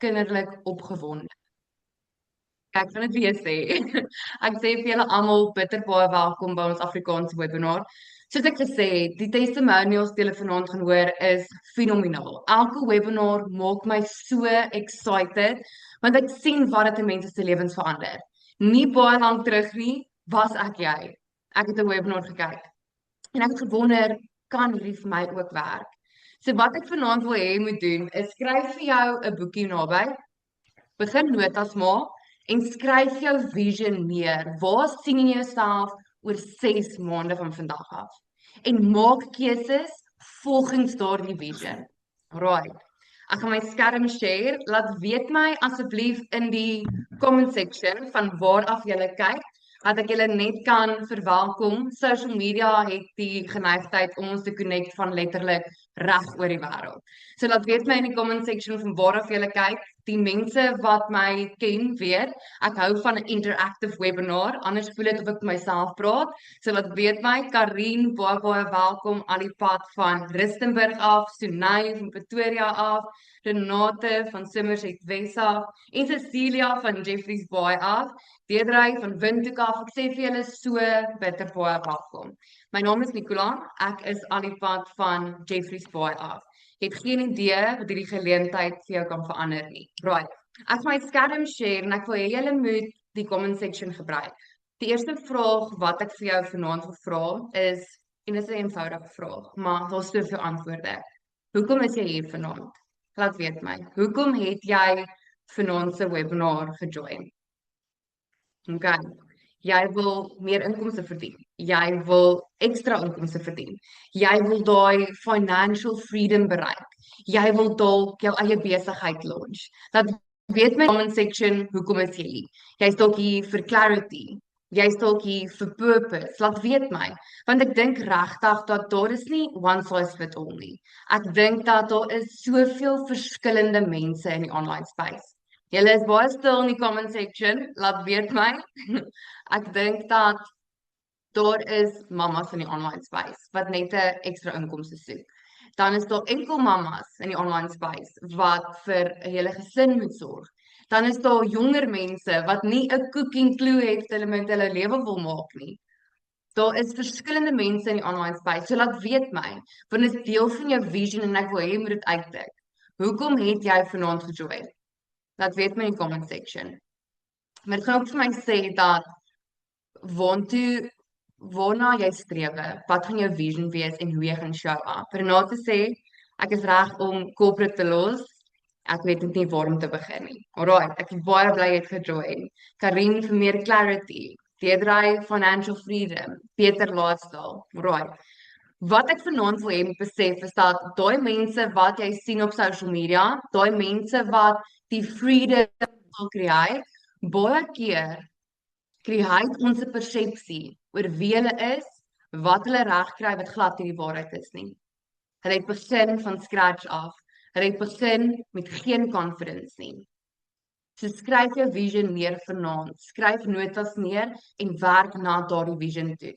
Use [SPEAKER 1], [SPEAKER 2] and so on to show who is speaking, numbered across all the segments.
[SPEAKER 1] kinderlik opgewonde. Ek gaan dit weer sê. Ek sê vir julle almal bitter baie welkom by ons Afrikaanse webinar. Soos ek gesê het, die testimonials wat julle vanaand gaan hoor is fenomenaal. Elke webinar maak my so excited want ek sien wat dit in mense se lewens verander. Nie baie lank terug nie, was ek jy. Ek het 'n webinar gekyk en ek het gewonder, kan hierdie vir my ook werk? So wat ek vanaand wil hê jy moet doen, is skryf vir jou 'n boekie naby, begin notas maak en skryf jou vision neer. Waar sien jy jouself oor 6 maande van vandag af? En maak keuses volgens daardie vision. Right. Ek gaan my skerm share. Laat weet my asseblief in die comment section van waar af jy kyk, dat ek julle net kan verwelkom. Social media het die geneigtheid om ons te connect van letterlik reg oor die wêreld. So laat weet my in die comment section van waar af jy kyk. Die mense wat my ken weet, ek hou van 'n interactive webinar, anders voel dit of ek myself praat. So laat weet my, Karin, baie welkom aan die pad van Rustenburg af, Sunay van Pretoria af, Renate van Somerset Wes af en Cecilia van Jeffreys Bay af. Deedrey van Windhoek af, ek sê vir julle so bitter baie welkom. My naam is Nicola, ek is aan die pad van Jeffreys Bay af. Jy het geen idee wat hierdie geleentheid vir jou kan verander nie. Right. Ek gaan my skerm share en ek wil hê julle moet die comment section gebruik. Die eerste vraag wat ek vir jou vanaand wil vra is, en dit is 'n eenvoudige vraag, maar daar's soveel antwoorde. Hoekom is jy hier vanaand? Laat weet my. Hoekom het jy vanaand se webinar gejoin? Okay. Jy wil meer inkomste verdien. Jy wil ekstra inkomste verdien. Jy wil daai financial freedom bereik. Jy wil dalk jou eie besigheid launch. Dat weet my in die comment section hoekom is jy hier? Jy's dalk hier vir clarity. Jy's dalk hier vir purpose. Laat weet my, want ek dink regtig dat daar is nie one size fits all nie. Ek dink dat daar is soveel verskillende mense in die online space. Julle is baie stil in die comment section, laat weet my. Ek dink dat daar is mamas in die online space wat net 'n ekstra inkomste soek. Dan is daar enkel mamas in die online space wat vir 'n hele gesin moet sorg. Dan is daar jonger mense wat nie 'n cooking clue het wat hulle met hulle lewe wil maak nie. Daar is verskillende mense in die online space. So laat weet my, want dit is deel van jou vision en ek wil hê jy moet dit uitdink. Hoekom het jy vanaand gejoin? Laat weet my in die comment section. Maar dit gaan ook vir my sê dat waarna jy streef, wat gaan jou vision wees en hoe jy gaan show up. Renate sê, ek is reg om corporate te los, ek weet net nie waar om te begin nie. Alright, ek is baie bly jy het gejoin. Karin vir meer clarity, Deedrey financial freedom, Peter lifestyle. Alright. Wat ek vanaand wil hê moet besef is dat daai mense wat jy sien op social media, daai mense wat die freedom wil create, baie keer create ons persepsie oor wie hulle is, wat hulle reg kry wat glad nie die waarheid is nie. Hulle het begin van scratch af. Hulle het begin met geen confidence nie. So skryf jou vision neer vanaand. Skryf notas neer en werk na daardie vision toe.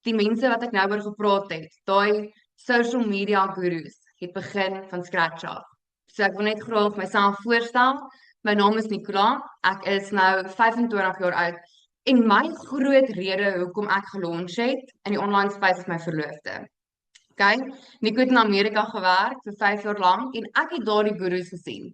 [SPEAKER 1] Die mense wat ek nou oor gepraat het, daai social media gurus, het begin van scratch af. So ek wil net graag myself voorstel. My naam is Nicola. Ek is nou 25 jaar oud. En my groot rede hoekom ek gelunch het in die online space is my verloofde. Okay? Nico het in Amerika gewerk vir 5 jaar lank en ek het daardie gurus gesien.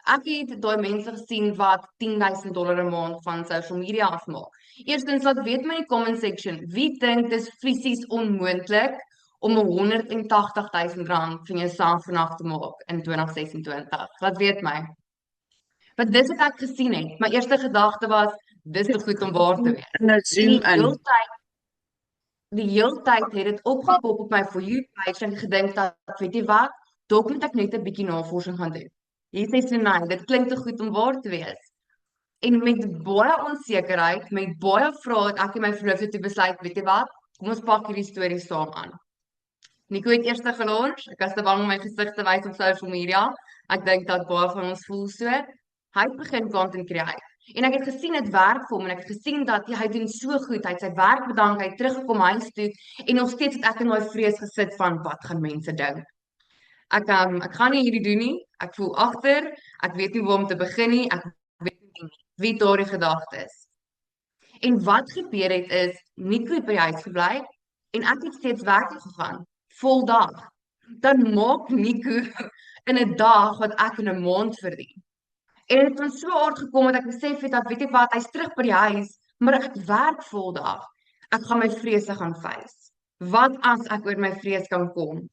[SPEAKER 1] Ek het daai mense gesien wat $10,000 'n maand van social media afmaak. Eerstens laat weet my in die comment section, wie dink dis fisies onmoontlik om R180,000 van jouself vanaf te maak in 2026? Laat weet my. Want dis wat ek gesien het. My eerste gedagte was, dis te goed om waar te wees.
[SPEAKER 2] En zoom in.
[SPEAKER 1] Die heeltyd het dit opgepop op my For You page en gedink dat, weet jy wat, dalk moet ek net 'n bietjie navorsing gaan doen. Hier sê sy, nee, dit klink te goed om waar te wees. En met baie onsekerheid, met baie vrae het ek en my verloofde toe besluit, weet jy wat, kom ons pak hierdie storie saam aan. Nico het eers gelunch, ek was te bang om my gesig te wys op social media. Ek dink dat baie van ons voel so. Hy het begin content create. En ek het gesien dit werk vir hom en ek het gesien dat hy doen so goed. Hy het sy werk bedank, hy het teruggekom huis toe en nog steeds het ek in daai vrees gesit van wat gaan mense dink. Ek gaan nie hierdie doen nie. Ek voel agter. Ek weet nie waar om te begin nie. Ek weet nie wie daardie gedagtes. En wat gebeur het is, Nico het by die huis gebly en ek het steeds werk toe gegaan, vol dag. Dan maak Nico in 'n dag wat ek in 'n maand verdien. En dit het van so hard gekom dat ek besef het dat weet ek wat, hy's terug by die huis, maar ek werk vol dag. Ek gaan my vrese gaan face. Wat as ek oor my vrees kan kom?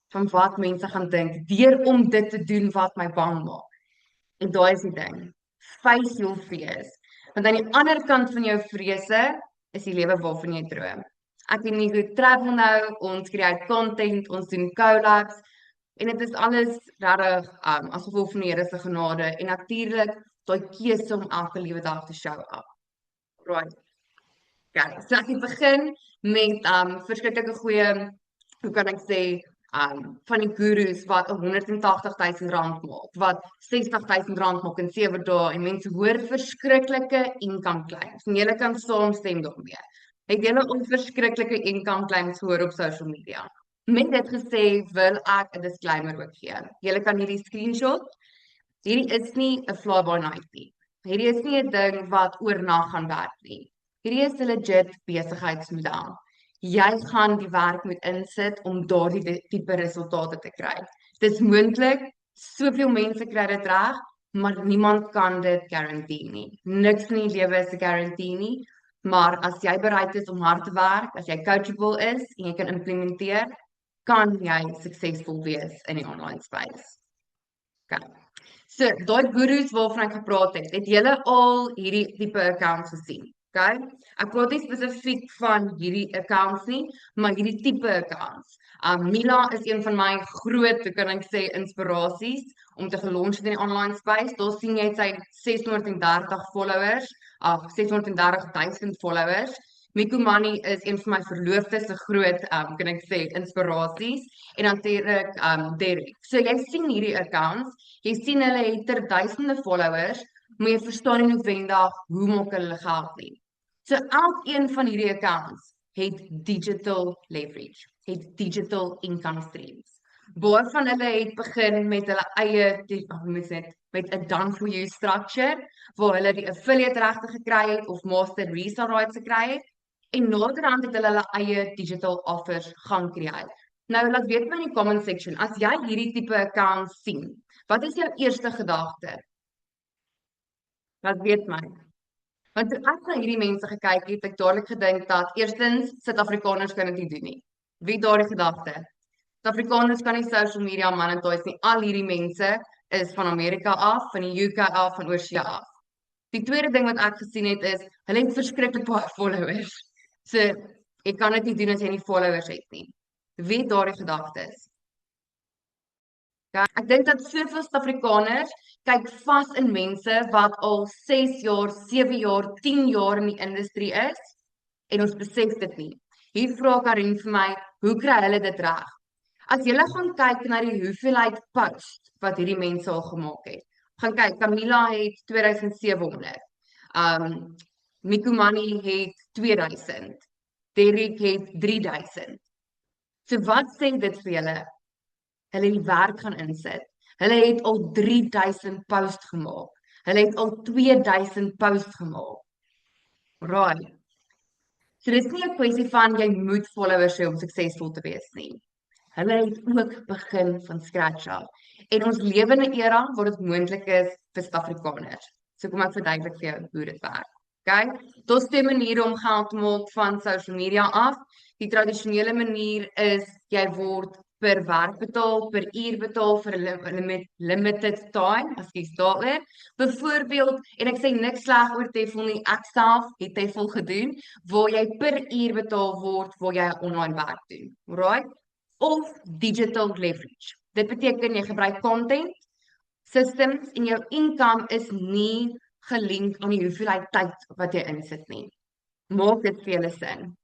[SPEAKER 1] Van wat mense gaan dink deur om dit te doen wat my bang maak. En daai is die ding. Face jou vrees. Want aan die ander kant van jou vrese is die lewe waarvan jy droom. Ek en Nico travel nou, ons create content, ons doen collabs en dit is alles regtig as gevolg van die Here se genade en natuurlik daai keuse om elke liewe dag te show up. Right. Okay, so ek het begin met verskriklike goeie, hoe kan ek sê, van die gurus wat R180,000 maak, wat R60,000 maak in 7 dae en mense hoor verskriklike income claims. En julle kan saamstem daarmee. Het julle onverskriklike income claims gehoor op social media? Met dit gesê wil ek 'n disclaimer ook gee. Julle kan hierdie screenshot. Hierdie is nie 'n fly by night nie. Hierdie is nie 'n ding wat oornag gaan werk nie. Hierdie is 'n legit besigheidsmodel. Jy gaan die werk moet insit om daardie tipe resultate te kry. Dis moontlik, soveel mense kry dit reg, maar niemand kan dit garandeer nie. Niks in die lewe is 'n garandeer nie, maar as jy bereid is om hard te werk, as jy coachable is en jy kan implementeer, kan jy suksesvol wees in die online space. Okay. So, daai gurus waarvan ek gepraat het julle al hierdie tipe accounts gesien? Okay? Ek praat nie spesifiek van hierdie accounts nie, maar hierdie tipe accounts. Mila is een van my groot, hoe kan ek sê, inspirasies om te gelunch in die online space. Daar sien jy sy 630 followers, 630,000 followers. Miku Money is een van my verloofdes se groot, kan ek sê, inspirasies. En natuurlik Derek. So jy sien hierdie accounts, jy sien hulle het duisende followers, maar jy verstaan nie noodwendig hoe maak hulle geld nie. So elkeen van hierdie accounts het digital leverage, het digital income streams. Baie van hulle het begin met hulle eie, met 'n done for you structure, waar hulle die affiliate regte gekry het of master resale rights gekry het, en naderhand het hulle eie digital offers gaan create. Nou laat weet my in die comment section, as jy hierdie tipe accounts sien, wat is jou eerste gedagte? Laat weet my. Want toe ek na hierdie mense gekyk het, ek dadelik gedink dat eerstens Suid-Afrikaners kan dit nie doen nie. Wie daardie gedagte? Suid-Afrikaners kan nie social media monetize nie. Al hierdie mense is van Amerika af, van die UK af, van Oorsee af. Die tweede ding wat ek gesien het is, hulle het verskriklik baie followers. So, jy kan dit nie doen as jy nie followers het nie. Wie het daardie gedagtes? Ja, ek dink dat soveel Suid-Afrikaners kyk vas in mense wat al 6 jaar, 7 jaar, 10 jaar in die industrie is en ons besef dit nie. Hier vra Karin vir my, hoe kry hulle dit reg? As jy gaan kyk na die hoeveelheid posts wat hierdie mense al gemaak het. Gaan kyk, Camila het 2700. Miku Money het 2000. Derek het 3000. So wat sê dit vir julle? Hulle het die werk gaan insit. Hulle het al 3000 post gemaak. Hulle het al 2000 post gemaak. Right. So dit is nie 'n kwessie van jy moet followers hê om suksesvol te wees nie. Hulle het ook begin van scratch af. En ons lewe in 'n era waar dit moontlik is vir Suid-Afrikaners. So kom ek verduidelik vir jou hoe dit werk. Okay? Daar's twee maniere om geld te maak van social media af. Die tradisionele manier is jy word per werk betaal, per uur betaal vir 'n limited time, as jy daaroor. Byvoorbeeld, en ek sê niks sleg oor Tefel nie, ek self het Tefel gedoen, waar jy per uur betaal word waar jy online werk doen. Right? Of digital leverage. Dit beteken jy gebruik content, systems en jou income is nie gelink aan die hoeveelheid tyd wat jy insit nie. Maak dit vir julle sin.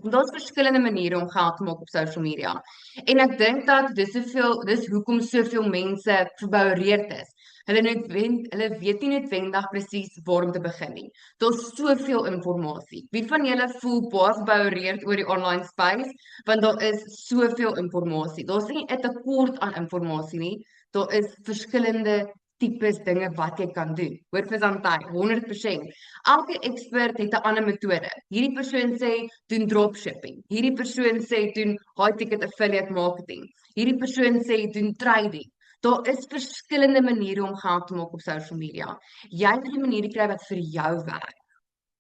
[SPEAKER 1] Daar's verskillende maniere om geld te maak op social media. En ek dink dat dis hoekom soveel mense verboureerd is. Hulle weet nie noodwendig presies waar om te begin nie. Daar's soveel inligting. Wie van julle voel baie geboureerd oor die online space, want daar is soveel inligting. Daar's nie 'n tekort aan inligting nie. Daar is verskillende tipes dinge wat jy kan doen. Hoor vir Santai, 100%. Elke expert het 'n ander metode. Hierdie persoon sê doen dropshipping. Hierdie persoon sê doen high ticket affiliate marketing. Hierdie persoon sê doen trading. Daar is verskillende maniere om geld te maak op social media. Jy moet die maniere kry wat vir jou werk,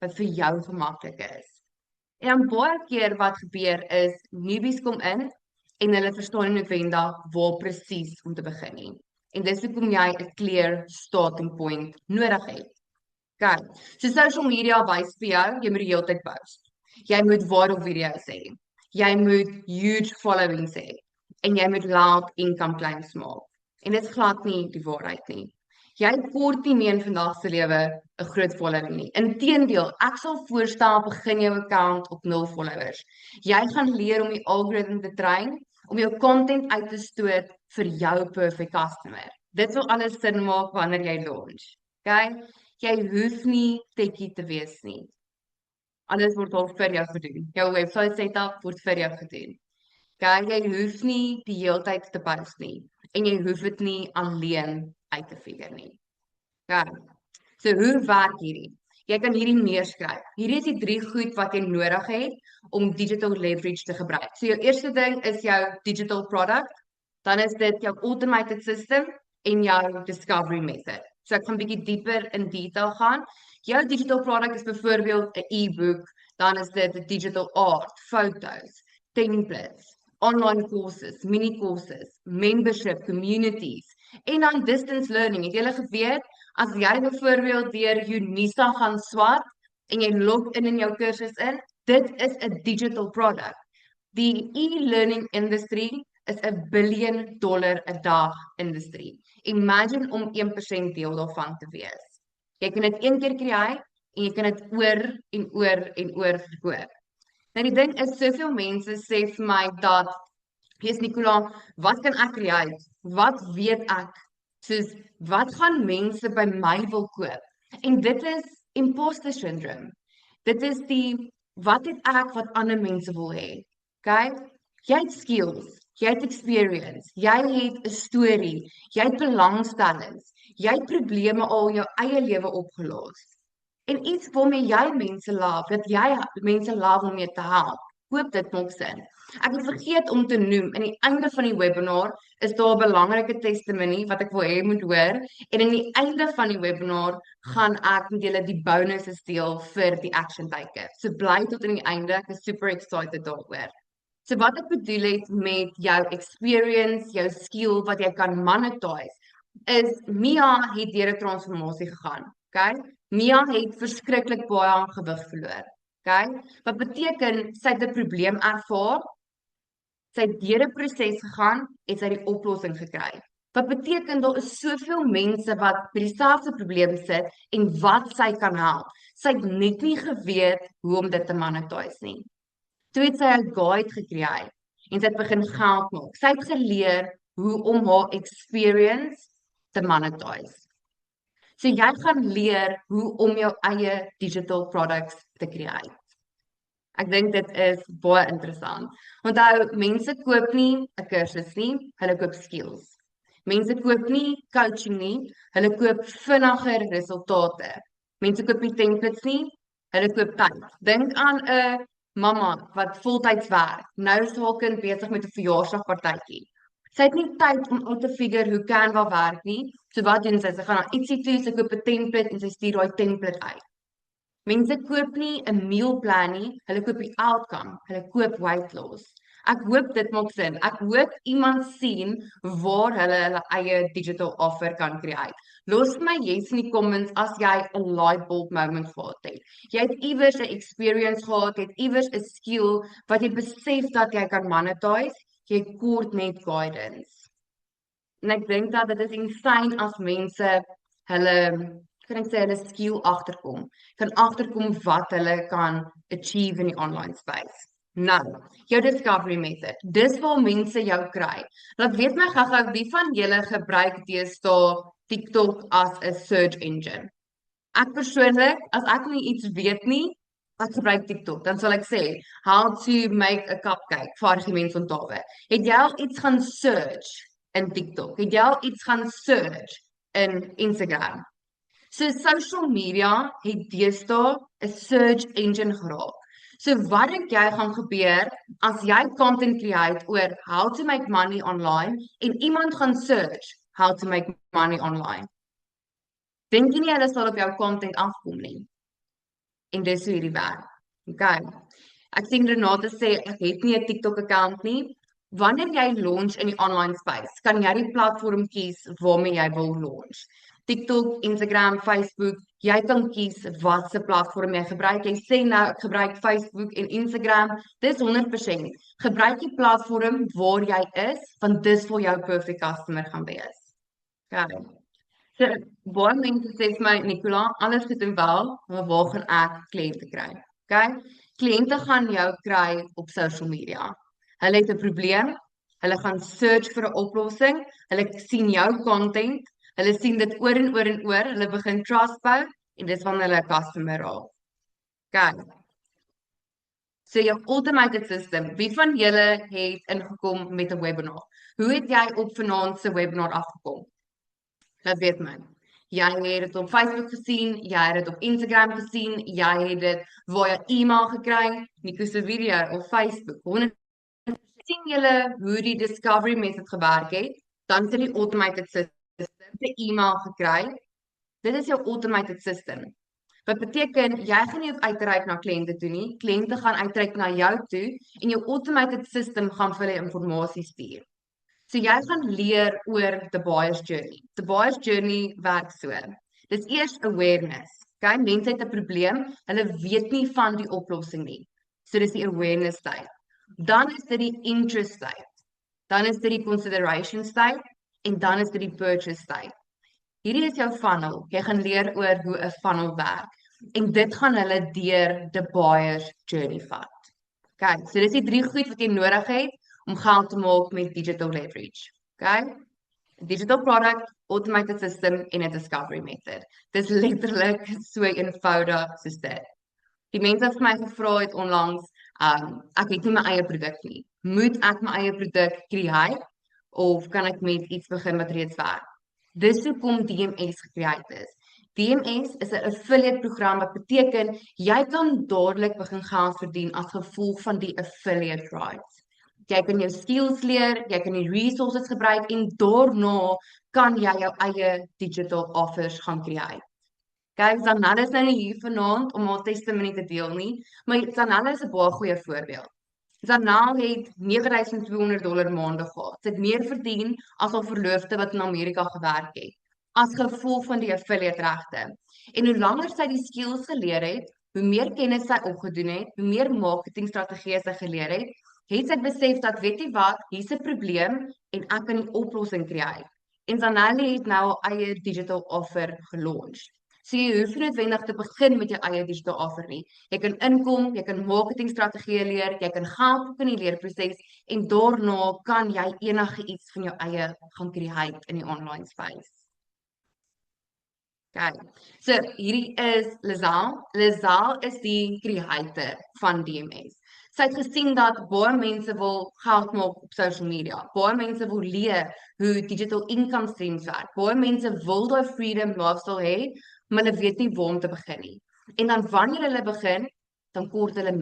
[SPEAKER 1] wat vir jou gemaklik is. En dan baie keer wat gebeur is, newbies kom in en hulle verstaan nie noodwendig waar presies om te begin nie. En dis hoekom jy 'n clear starting point nodig het. Okay. So social media wys vir jou, jy moet die hele tyd post. Jy moet viral video's hê. Jy moet huge followings hê. En jy moet loud income claims maak. En dit is glad nie die waarheid nie. Jy kort nie meer in vandag se lewe 'n groot following nie. Inteendeel, ek sal voorstel begin jou account op 0 followers. Jy gaan leer om die algoritme te train, om jou content uit te stoot vir jou perfect customer. Dit sal alles sin maak wanneer jy launch. Okay? Jy hoef nie techie te wees nie. Alles word al vir jou gedoen. Jou website setup word vir jou gedoen. Okay? Jy hoef nie die hele tyd te post nie. En jy hoef dit nie alleen uit te figure nie. Okay. So hoe werk hierdie? Jy kan hierdie neerskryf. Hierdie is die 3 goed wat jy nodig het om digital leverage te gebruik. So jou eerste ding is jou digital product, dan is dit jou automated system en jou discovery method. So ek gaan 'n bietjie dieper in detail gaan. Jou digital product is byvoorbeeld 'n e-book, dan is dit 'n digital art, fotos, templates, online courses, mini courses, membership, communities en dan distance learning. Het julle geweet as jy byvoorbeeld deur Unisa gaan swat en jy log in jou kursus in, dit is 'n digital product. Die e-learning industry is 'n billion dollar 'n dag industrie. Imagine om 1% deel daarvan te wees. Jy kan dit een keer kry en jy kan dit oor en oor en oor verkoop. Nou die ding is, soveel mense sê vir my dat, "Wees Nicola, wat kan ek create? Wat weet ek? Soos, wat gaan mense by my wil koop?" En dit is imposter syndrome. Dit is die, wat het ek wat ander mense wil hê? Okay? Jy het skills, jy het experience, jy het 'n storie, jy het belangstellings, jy het probleme al in jou eie lewe opgelos. En iets waarmee jy mense love, dat jy mense love om mee te help. Hoop dit maak sin. Ek het vergeet om te noem, in die einde van die webinar is daar 'n belangrike testimony wat ek wil hê moet hoor. En in die einde van die webinar gaan ek met julle die bonuses deel vir die action taker. So bly tot in die einde, ek is super excited daaroor. So wat ek bedoel het met jou experience, jou skill wat jy kan monetize, is Mia het deur 'n transformasie gegaan. Okay? Mia het verskriklik baie gewig verloor. Okay? Wat beteken sy het 'n probleem ervaar, sy het deur 'n proses gegaan en sy het die oplossing gekry. Wat beteken daar is soveel mense wat by dieselfde probleem sit en wat sy kan help. Sy het net nie geweet hoe om dit te monetize nie. Toe het sy 'n guide gekry en sy het begin geld maak. Sy het geleer hoe om haar experience te monetize. So jy gaan leer hoe om jou eie digital products te create. Ek dink dit is baie interessant. Onthou, mense koop nie 'n kursus nie, hulle koop skills. Mense koop nie coaching nie, hulle koop vinniger resultate. Mense koop nie templates nie, hulle koop tyd. Dink aan 'n mamma wat voltyds werk. Nou is haar kind besig met 'n verjaarsdagpartytjie. Sy het nie tyd om uit te figure hoe Canva werk nie. So wat doen sy? Sy gaan na ietsie toe, sy koop 'n template en sy stuur daai template uit. Mense koop nie 'n meal plan nie, hulle koop die outcome, hulle koop weight loss. Ek hoop dit maak sin. Ek hoop iemand sien waar hulle eie digital offer kan create. Los my yes in die comments as jy 'n light bulb moment gehad het. Jy het iewers 'n experience gehad, jy het iewers 'n skill wat jy besef dat jy kan monetize, jy kort net guidance. En ek dink dat dit is insane as mense hulle, kan ek sê, hulle skill agterkom. Kan agterkom wat hulle kan achieve in die online space. Nou, jou discovery method. Dis waar mense jou kry. Laat weet my gaga wie van julle gebruik deesdae TikTok as 'n search engine. Ek persoonlik, as ek nie iets weet nie, ek gebruik TikTok, dan sal ek sê, how to make a cupcake, vir argument van Tawe. Het jy al iets gaan search in TikTok? Het jy al iets gaan search in Instagram? So social media het deesdae 'n search engine geraak. So wat dink jy gaan gebeur as jy content create oor how to make money online en iemand gaan search how to make money online? Dink jy nie hulle sal op jou content afkom nie? En dis hoe hierdie werk. Okay. Ek sien Renate sê ek het nie 'n TikTok account nie. Wanneer jy launch in die online space, kan jy die platform kies waarmee jy wil launch. TikTok, Instagram, Facebook, jy kan kies watse platform jy gebruik. Jy sê nou ek gebruik Facebook en Instagram, dis 100%. Gebruik die platform waar jy is, want dis waar jou perfect customer gaan wees. Okay. So, baie mense sê vir my, Nicola, alles goed en wel, maar waar gaan ek kliënte kry? Okay? Kliënte gaan jou kry op social media. Hulle het 'n probleem, hulle gaan search vir 'n oplossing, hulle sien jou content, hulle sien dit oor en oor en oor, hulle begin trust bou en dis wanneer hulle 'n customer raak. Okay. So jou automated system, wie van julle het ingekom met 'n webinar? Hoe het jy op vanaand se webinar afgekom? Laat weet my. Jy het dit op Facebook gesien, jy het dit op Instagram gesien, jy het dit via e-mail gekry, Nico se video op Facebook. 100% sien julle hoe die discovery method gewerk het, dan het die automated system die e-mail gekry. Dit is jou automated system. Wat beteken jy gaan nie uitreik na kliënte toe nie, kliënte gaan uitreik na jou toe en jou automated system gaan vir hulle inligting stuur. So jy gaan leer oor the buyer's journey. The buyer's journey werk so. Dis eers awareness. Okay, mense het 'n probleem, hulle weet nie van die oplossing nie. So dis die awareness tyd. Dan is dit die interest tyd. Dan is dit die consideration tyd en dan is dit die purchase tyd. Hierdie is jou funnel. Jy gaan leer oor hoe 'n funnel werk en dit gaan hulle deur the buyer's journey vat. Okay, so dis die 3 goed wat jy nodig het om geld te maak met digital leverage. Okay? Digital product, automated system en 'n discovery method. Dis letterlik so eenvoudig soos dit. Die mense het vir my gevra het onlangs, ek het nie my eie produk nie. Moet ek my eie produk create of kan ek met iets begin wat reeds werk? Dis hoekom DMS gecreate is. DMS is 'n affiliate program wat beteken jy kan dadelik begin geld verdien as gevolg van die affiliate rights. Jy kan jou skills leer, jy kan die resources gebruik en daarna kan jy jou eie digital offers gaan create. Kyk, Zanella is nou nie hier vanaand om haar testimony te deel nie, maar Zanella is 'n baie goeie voorbeeld. Zanella het $9,200 maande gehad. Sy het meer verdien as haar verloofde wat in Amerika gewerk het, as gevolg van die affiliate regte. En hoe langer sy die skills geleer het, hoe meer kennis sy opgedoen het, hoe meer marketingstrategieë sy geleer het sy besef dat weet jy wat, hier's 'n probleem en ek kan 'n oplossing kry. En Zanella het nou haar eie digital offer gelaunch. So jy hoef nie noodwendig te begin met jou eie digital offer nie. Jy kan inkom, jy kan marketingstrategieë leer, jy kan help in die leerproses en daarna kan jy enige iets van jou eie gaan create in die online space. Okay. So hierdie is Lizelle. Lizelle is die creator van DMS. Sy het gesien dat baie mense wil geld maak op social media. Baie mense wil leer hoe digital income streams werk. Baie mense wil daai freedom lifestyle hê, maar hulle weet nie waar om te begin nie. En dan wanneer hulle begin, dan kort hulle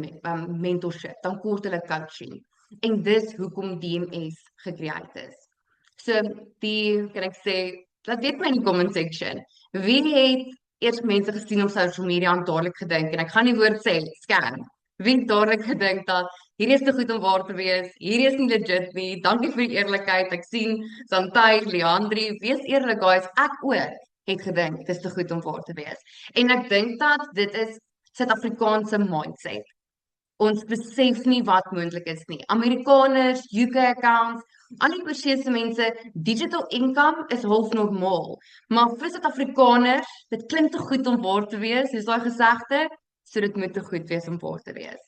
[SPEAKER 1] mentorship, dan kort hulle coaching. En dis hoekom DMS gecreate is. So kan ek sê, laat weet my in die comment section. Wie het eers mense gesien op social media en dadelik gedink en ek gaan nie woord sê scam. Wie het dadelik gedink dat hierdie is te goed om waar te wees, hierdie is nie legit nie, dankie vir die eerlikheid, ek sien Santay, Leandri, wees eerlik guys, ek ook het gedink, dit is te goed om waar te wees. En ek dink dat dit is Suid-Afrikaanse mindset. Ons besef nie wat moontlik is nie. Amerikaners, UK accounts, al die oorseese mense, digital income is half normaal. Maar vir Suid-Afrikaners, dit klink te goed om waar te wees, soos daai gesegde, so dit moet te goed wees om waar te wees.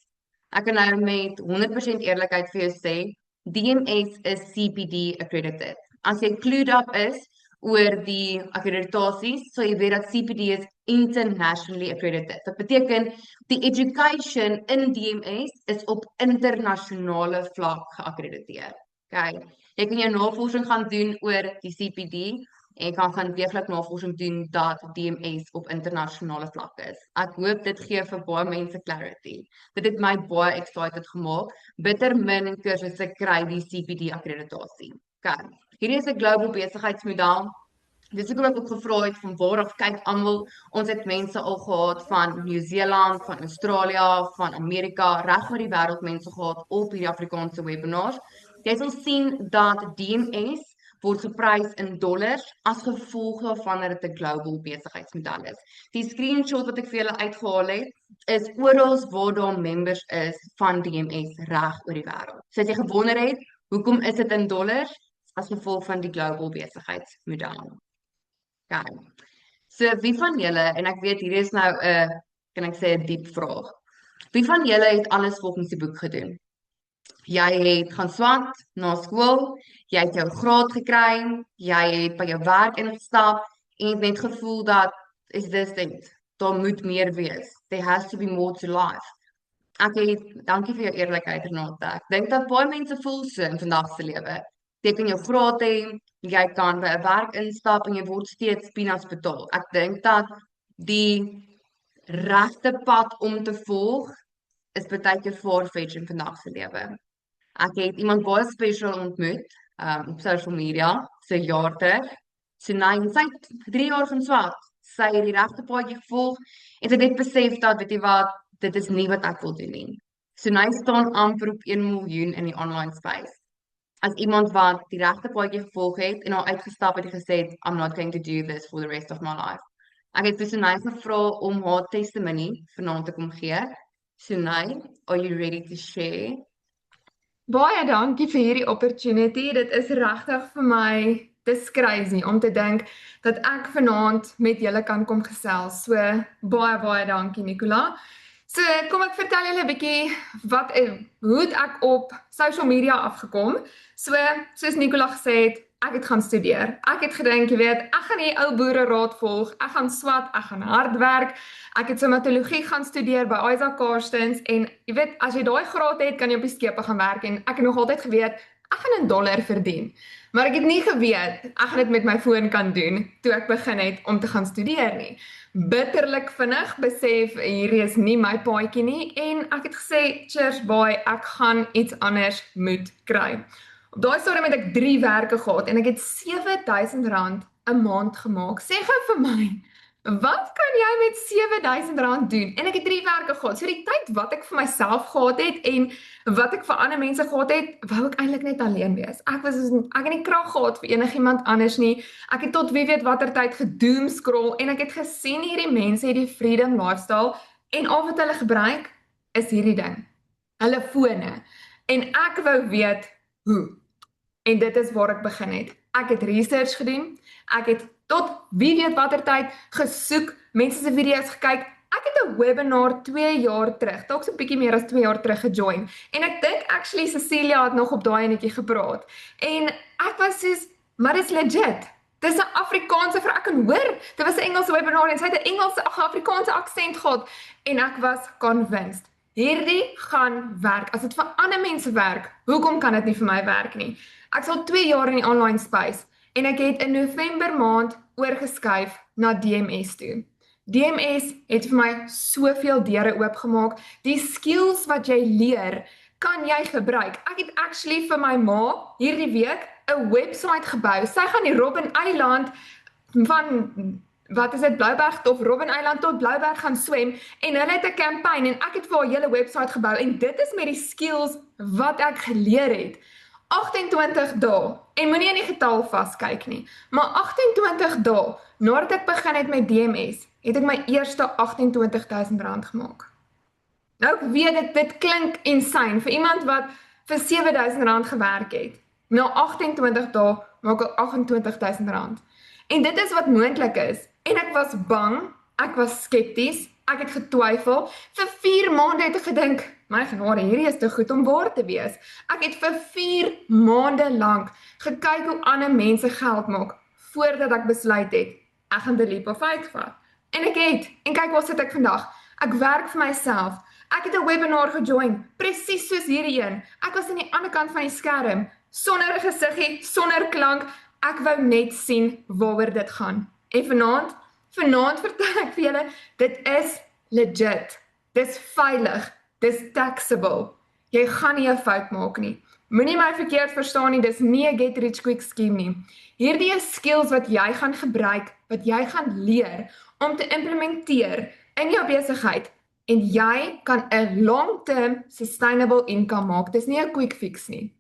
[SPEAKER 1] Ek kan nou met 100% eerlikheid vir jou sê, DMS is CPD accredited. As jy clued up is oor die akkreditasies, sal jy weet dat CPD is internationally accredited. Dit beteken die education in DMS is op internasionale vlak geakkrediteer. Okay. Jy kan jou navorsing gaan doen oor die CPD en kan gaan deeglik navorsing doen dat DMS op internasionale vlak is. Ek hoop dit gee vir baie mense clarity. Dit het my baie excited gemaak. Bitter min kursusse kry die CPD akkreditasie. Okay. Hierdie is 'n global besigheidsmodel. Dis hoekom ek ook gevra het van waar af kyk almal. Ons het mense al gehad van Nieu-Seeland, van Australië, van Amerika, reg oor die wêreld mense gehad op hierdie Afrikaanse webinars. Jy sal sien dat DMS word geprys in dollars as gevolg daarvan dat dit 'n global besigheidsmodel is. Die screenshot wat ek vir julle uitgehaal het, is oral waar daar members is van DMS reg oor die wêreld. So as jy gewonder het, hoekom is dit in dollars? As gevolg van die global besigheidsmodel. Okay. So wie van julle, en ek weet hier is nou 'n, kan ek sê 'n diep vraag. Wie van julle het alles volgens die boek gedoen? Jy het gaan swat na skool, jy het jou graad gekry, jy het by jou werk ingestap en het net gevoel dat is this it. Daar moet meer wees. There has to be more to life. Dankie vir jou eerlikheid Renate. Ek dink dat baie mense voel so in vandag se lewe. Jy kan jou graad hê, jy kan by 'n werk instap en jy word steeds peanuts betaal. Ek dink dat die regte pad om te volg is baie keer far-fetched in vandag se lewe. Ek het iemand baie special ontmoet op social media, so 'n jaar terug. So sy het 3 jaar van swat. Sy het die regte paadjie gevolg en sy het net besef dat, weet jy wat, dit is nie wat ek wil doen nie. So staan amper op 1 miljoen in die online space. As iemand wat die regte paadjie gevolg het en al uitgestap het en gesê het, I'm not going to do this for the rest of my life. Ek het vir Sunay gevra om haar testimony vanaand te kom gee. Sunay, are you ready to share?
[SPEAKER 2] Baie dankie vir hierdie opportunity. Dit is regtig vir my dis crazy om te dink dat ek vanaand met julle kan kom gesels. So baie dankie Nicola. So kom ek vertel julle 'n bietjie hoe het ek op social media afgekom. Soos Nicola gesê het, ek het gaan studeer. Ek het gedink, jy weet, ek gaan die ou boere raad volg. Ek gaan swat, ek gaan hard werk. Ek het somatologie gaan studeer by Isaac Carstens en jy weet, as jy daai graad het, kan jy op die skepe gaan werk en ek het nog altyd geweet ek gaan $1 verdien. Maar ek het nie geweet ek gaan dit met my foon kan doen toe ek begin het om te gaan studeer nie. Bitterlik vinnig besef hierdie is nie my paadjie nie en ek het gesê, cheers boy, ek gaan iets anders moet kry. Op daai stadium het ek 3 werke gehad en ek het R7,000 'n maand gemaak. Sê gou vir my, wat kan jy met R7,000 doen? En ek het 3 werke gehad. So die tyd wat ek vir myself gehad het en wat ek vir ander mense gehad het, wou ek eintlik net alleen wees. Ek het nie krag gehad vir enigiemand anders nie. Ek het tot wie weet watter tyd gedoom scroll en ek het gesien hierdie mense het die freedom lifestyle en al wat hulle gebruik is hierdie ding. Hulle fone. En ek wou weet hoe. En dit is waar ek begin het. Ek het research gedoen. Ek het tot wie weet watter tyd gesoek, mense se video's gekyk. Ek het 'n webinar 2 jaar terug, dalk so 'n bietjie meer as 2 jaar terug gejoin. En ek dink actually Cecilia het nog op daai enetjie gepraat. En ek was soos, maar dis legit. Dis 'n Afrikaanse vrou, ek kan hoor. Dit was 'n Engelse webinar en sy het 'n Engelse Afrikaanse aksent gehad en ek was convinced. Hierdie gaan werk. As dit vir ander mense werk, hoekom kan dit nie vir my werk nie? Ek is al 2 jaar in die online space en ek het in November maand oorgeskuif na DMS toe. DMS het vir my soveel deure oopgemaak. Die skills wat jy leer, kan jy gebruik. Ek het actually vir my ma hierdie week 'n website gebou. Sy gaan die Robben Eiland van Blouberg of Robben Eiland tot Blouberg gaan swem en hulle het 'n campaign en ek het vir haar hele website gebou en dit is met die skills wat ek geleer het. 28 dae, en moenie in die getal vaskyk nie, maar 28 dae, nadat ek begin het met DMS, het ek my eerste R28,000 gemaak. Nou ek weet dit klink insane, vir iemand wat vir R7,000 gewerk het, na 28 dae maak ek R28,000. En dit is wat moontlik is, en ek was bang, ek was skepties, ek het getwyfel, vir 4 maande het ek gedink, My genade, hierdie is te goed om waar te wees. Ek het vir 4 maande lank gekyk hoe ander mense geld maak voordat ek besluit het ek gaan die leap of faith vat. En ek het, en kyk waar sit ek vandag. Ek werk vir myself. Ek het 'n webinar gejoin, presies soos hierdie een. Ek was aan die ander kant van die skerm, sonder 'n gesiggie, sonder klank. Ek wou net sien waaroor dit gaan. En vanaand vertel ek vir julle, dit is legit. Dis veilig. Dis taxable. Jy gaan nie 'n fout maak nie. Moenie my verkeerd verstaan nie, dis nie 'n get rich quick scheme nie. Hierdie is skills wat jy gaan gebruik, wat jy gaan leer om te implementeer in jou besigheid en jy kan 'n long-term sustainable income maak. Dis nie 'n quick fix nie.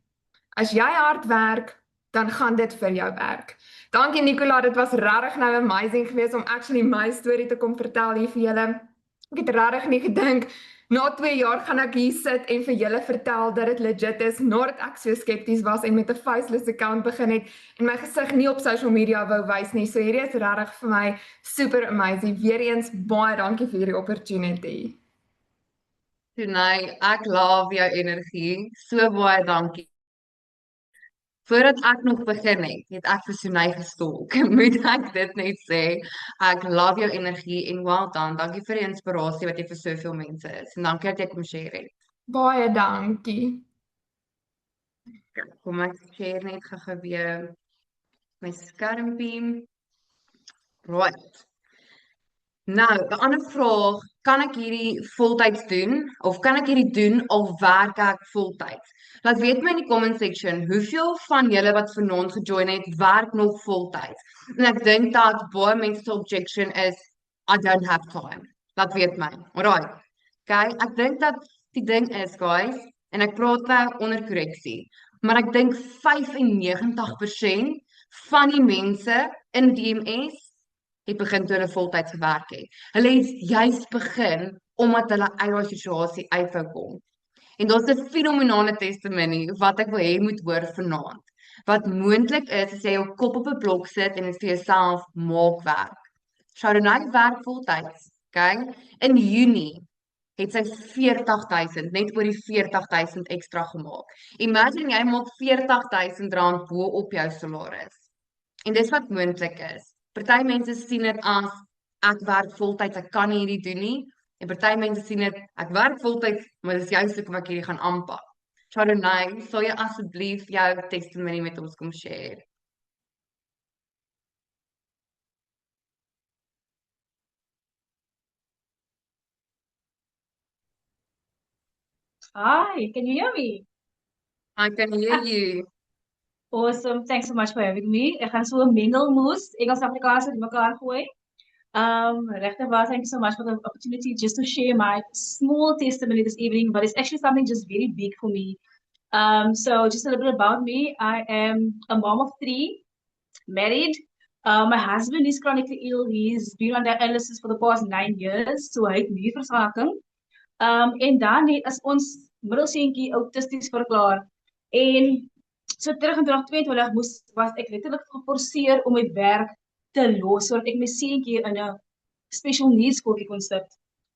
[SPEAKER 2] As jy hard werk, dan gaan dit vir jou werk. Dankie Nicola, dit was regtig nou amazing geweest om actually my storie te kom vertel hier vir julle. Ek het regtig nie gedink na 2 jaar gaan ek hier sit en vir julle vertel dat dit legit is, nadat ek so skepties was en met 'n faceless account begin het en my gesig nie op social media wou wys nie. So hierdie is regtig vir my super amazing. Weereens baie dankie vir hierdie opportunity.
[SPEAKER 1] Sunay, ek love jou energie. So baie dankie. Voordat ek nog begin het ek vir Sunay gestalk. Moet ek dit net sê. Ek love jou energie en well done. Dankie vir die inspirasie wat jy vir soveel mense is. En dankie dat jy kom share het.
[SPEAKER 2] Baie dankie.
[SPEAKER 1] Kom ek share net gou weer my skermpie. Right. Nou, 'n ander vraag, kan ek hierdie voltyds doen of kan ek hierdie doen al werk ek voltyds? Laat weet my in die comment section, hoeveel van julle wat vanaand gejoin het, werk nog voltyds? En ek dink dat baie mense se objection is I don't have time. Laat weet my. Alright. Okay, ek dink dat die ding is, guys, en ek praat nou onder korreksie, maar ek dink 95% van die mense in DMS het begin toe hulle voltyds gewerk het. Hulle het juist begin omdat hulle uit daai situasie uit wou kom. En daar's 'n fenominale testimony wat ek wil hê moet hoor vanaand. Wat moontlik is as jy jou kop op 'n blok sit en dit vir jouself maak werk. Sharonay werk voltyds, okay? In Junie het sy 40,000, net oor die 40,000 ekstra gemaak. Imagine jy maak R40,000 bo op jou salaris. En dis wat moontlik is. Party mense sien dit as ek werk voltyds, ek kan nie hierdie doen nie. En party mense sien dit ek werk voltyds, maar dis juist hoekom ek hierdie gaan aanpak. Sharonay, sal jy asseblief jou testimony met ons kom share?
[SPEAKER 3] Hi, can you hear me?
[SPEAKER 1] I can hear you.
[SPEAKER 3] Awesome. Thanks so much for having me. Ek gaan so 'n mengelmoes Engels-Afrikaans uit mekaar gooi. Regtig waar, thank you so much for the opportunity just to share my small testimony this evening, but it's actually something just very big for me. So just a little bit about me. I am a mom of 3, married. My husband is chronically ill. He's been on dialysis for the past 9 years, so hy het nierversaking. En dan as ons middelseentjie autisties verklaar. En so terug in 2022 was ek letterlik geforseer om my werk te los sodat ek my seentjie in 'n special needs skooltjie kon sit.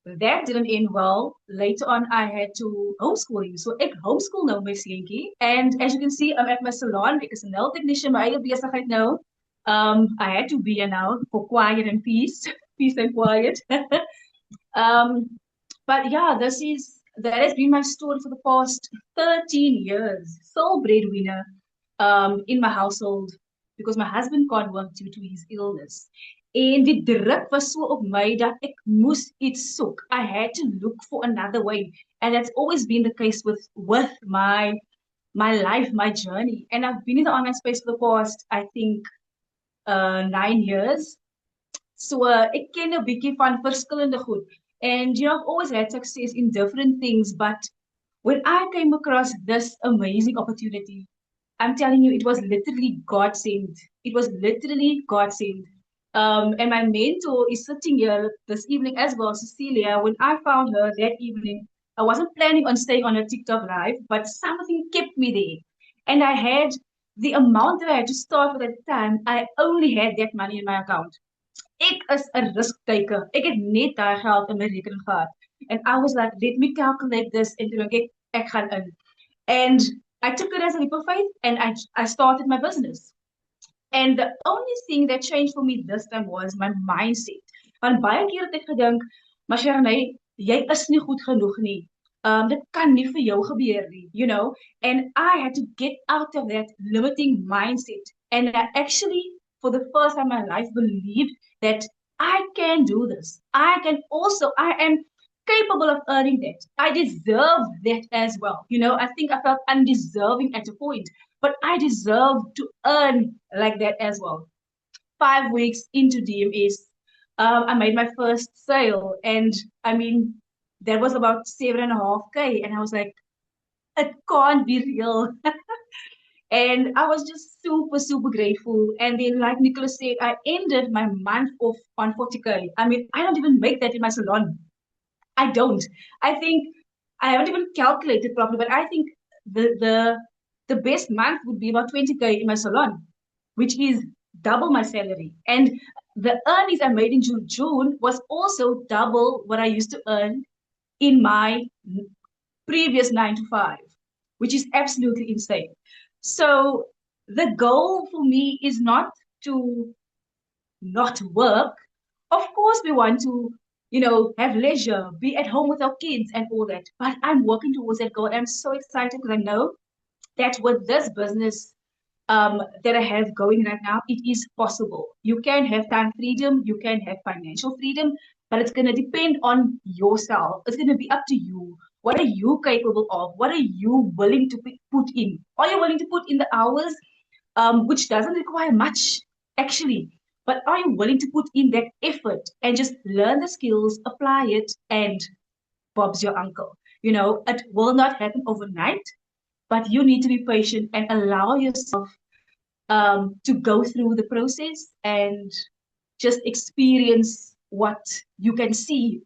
[SPEAKER 3] That didn't end well. Later on I had to homeschool him. So ek homeschool nou my seentjie. And as you can see, I'm at my salon. Ek is 'n nail technician, my eie besigheid nou. I had to be here now for quiet and peace. Peace and quiet. But yeah, that has been my story for the past 13 years. Sole breadwinner in my household because my husband can't work due to his illness. En die druk was so op my dat ek moes iets soek. I had to look for another way. And that's always been the case with my life, my journey. And I've been in the online space for the past, I think, 9 years. So ek ken 'n bietjie van verskillende goed. And you know, I've always had success in different things, but when I came across this amazing opportunity, I'm telling you, it was literally God sent. It was literally God sent. And my mentor is sitting here this evening as well, Cecilia. When I found her that evening, I wasn't planning on staying on a TikTok live, but something kept me there. And I had the amount that I had to start with at the time, I only had that money in my account. Ek is 'n risk taker. Ek het net daai geld in my rekening gehad. And I was like, let me calculate this and ek gaan in. And I took it as a leap of faith and I started my business. And the only thing that changed for me this time was my mindset. Want baie keer het ek gedink, maar Sharonay, jy is nie goed genoeg nie. Dit kan nie vir jou gebeur nie, you know? And I had to get out of that limiting mindset. And I actually, for the first time in my life, believed that I can do this. I am capable of earning that. I deserve that as well. You know, I think I felt undeserving at a point, but I deserve to earn like that as well. 5 weeks into DMS, I made my first sale, and I mean, that was about 7.5K, and I was like, it can't be real. And I was just super, super grateful. And then, like Nicholas said, I ended my month off on 40K. I mean, I don't even make that in my salon. I don't. I think I haven't even calculated properly, but I think the best month would be about 20K in my salon, which is double my salary. And the earnings I made in June was also double what I used to earn in my previous 9 to 5, which is absolutely insane. So the goal for me is not to not work. Of course, we want to, have leisure, be at home with our kids and all that. But I'm working towards that goal. I'm so excited because I know that with this business that I have going right now, it is possible. You can have time freedom, you can have financial freedom, but it's going to depend on yourself. It's going to be up to you. What are you capable of? What are you willing to put in? Are you willing to put in the hours, which doesn't require much, actually? But are you willing to put in that effort and just learn the skills, apply it, and Bob's your uncle? It will not happen overnight, but you need to be patient and allow yourself to go through the process and just experience what you can see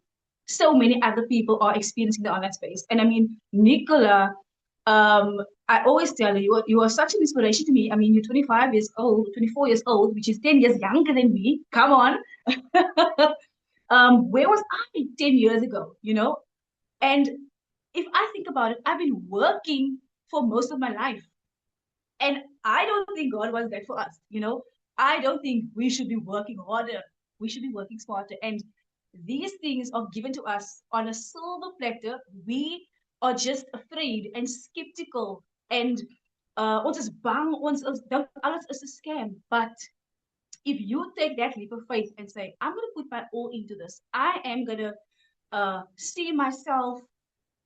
[SPEAKER 3] so many other people are experiencing the online space. And I mean, Nicola, I always tell you are such an inspiration to me. I mean, you're 25 years old, 24 years old, which is 10 years younger than me. Come on. Where was I 10 years ago, And if I think about it, I've been working for most of my life. And I don't think God wants that for us, I don't think we should be working harder. We should be working smarter. And these things are given to us on a silver platter. We are just afraid and skeptical. And ons is bang, ons dink alles is 'n scam. But if you take that leap of faith and say, I'm going to put my all into this, I am going to see myself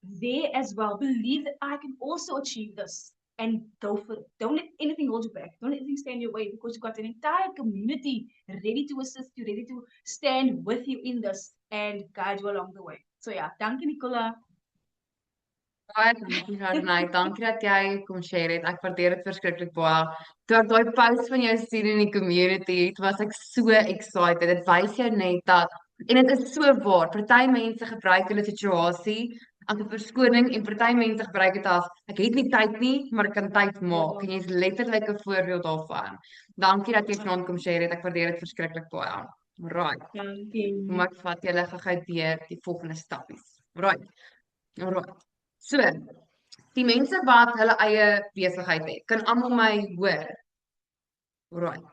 [SPEAKER 3] there as well, believe that I can also achieve this, and go for it. Don't let anything hold you back. Don't let anything stand in your way, because you've got an entire community ready to assist you, ready to stand with you in this and guide you along the way. So yeah, dankie Nicola.
[SPEAKER 1] Baie dankie Sharonay. Dankie dat jy kom share het. Ek waardeer dit verskriklik baie. Toe ek daai post van jou sien in die community het, was ek so excited. Dit wys jou net dat, en dit is so waar, party mense gebruik hulle situasie as 'n verskoning en party mense gebruik dit as ek het nie tyd nie, maar ek kan tyd maak. En jy's letterlik 'n voorbeeld daarvan. Dankie dat jy vanaand kom share het. Ek waardeer dit verskriklik baie. Right.
[SPEAKER 3] Dankie.
[SPEAKER 1] Maar ek vat julle gou deur die volgende stappies. Right. So, die mense wat hulle eie besigheid het, kan almal my hoor? Right.